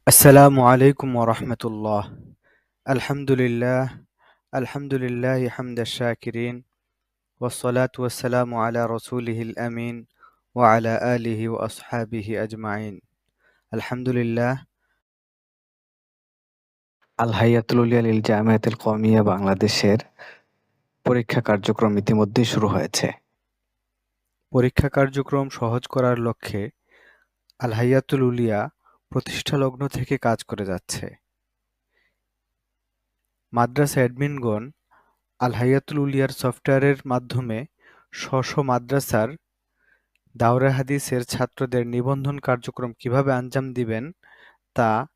আসসালামু আলাইকুম ওরহমতুল্লাহ। আলহামদুলিল্লাহ, আলহামদুলিল্লাহ হামদা শাকিরিন, ওয়াসসালাতু ওয়াসসালামু আলা রসুলিহিল আমিন ওয়া আলা আলিহি ওয়া আসহাবিহি আজমাইন। আলহামদুলিল্লাহ। আল হাইয়াতুল উলিয়া লিল জামিয়াতুল কওমিয়া বাংলাদেশের পরীক্ষা কার্যক্রম ইতিমধ্যেই শুরু হয়েছে। পরীক্ষা কার্যক্রম সহজ করার লক্ষ্যে আল হাইয়াতুল উলিয়া প্রতিষ্ঠা লগ্ন থেকে কাজ করে যাচ্ছে। মাদ্রাসা অ্যাডমিনগণ আল হাইয়াতুল উলিয়ার সফটওয়্যারের মাধ্যমে স্ব মাদ্রাসার দাওরা হাদিসের ছাত্রদের নিবন্ধন কার্যক্রম কিভাবে আঞ্জাম দিবেন তা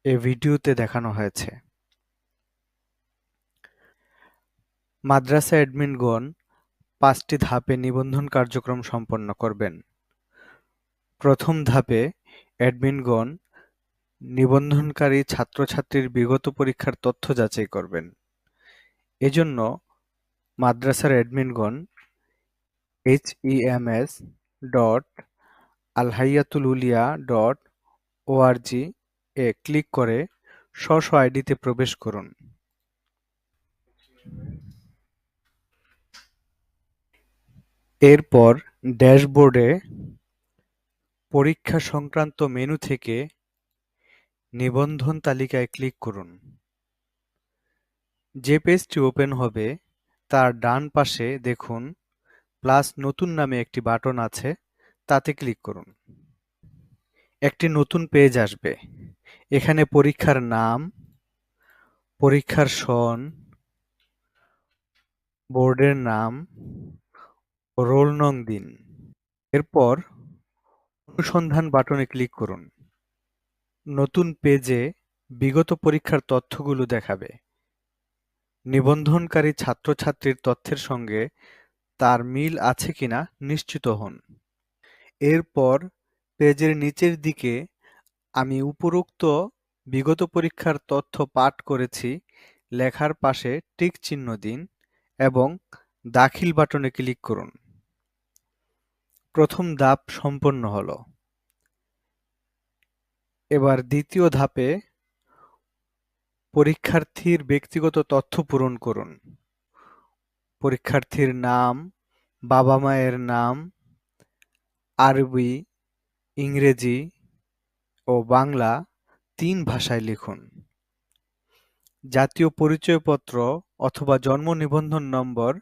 এ ভিডিওতে দেখানো হয়েছে। মাদ্রাসা অ্যাডমিনগণ ৫টি ধাপে নিবন্ধন কার্যক্রম সম্পন্ন করবেন। প্রথম ধাপে অ্যাডমিনগণ নিবন্ধনকারী ছাত্রছাত্রীর বিগত পরীক্ষার তথ্য যাচাই করবেন। এজন্য মাদ্রাসার অ্যাডমিনগণ hems.alhayatululia.org এ ক্লিক করে স্ব আইডিতে প্রবেশ করুন। এরপর ড্যাশবোর্ডে পরীক্ষা সংক্রান্ত মেনু থেকে নিবন্ধন তালিকায় ক্লিক করুন। যে পেজটি ওপেন হবে তার ডান পাশে দেখুন প্লাস নতুন নামে একটি বাটন আছে, তাতে ক্লিক করুন। একটি নতুন পেজ আসবে। এখানে পরীক্ষার নাম, পরীক্ষার সন, বোর্ডের নাম, রোল নং দিন। এরপর অনুসন্ধান বাটনে ক্লিক করুন। নতুন পেজে বিগত পরীক্ষার তথ্যগুলো দেখাবে। নিবন্ধনকারী ছাত্রছাত্রীর তথ্যের সঙ্গে তার মিল আছে কিনা নিশ্চিত হন। এরপর পেজের নিচের দিকে আমি উপরোক্ত বিগত পরীক্ষার তথ্য পাঠ করেছি লেখার পাশে টিক চিহ্ন দিন এবং দাখিল বাটনে ক্লিক করুন। প্রথম ধাপ সম্পন্ন হলো। এবার দ্বিতীয় ধাপে পরীক্ষার্থীর ব্যক্তিগত তথ্য পূরণ করুন। পরীক্ষার্থীর নাম, বাবা-মায়ের নাম, আরবি, ইংরেজি ও বাংলা ৩ ভাষায় লিখুন। জাতীয় পরিচয়পত্র অথবা জন্ম নিবন্ধন নম্বর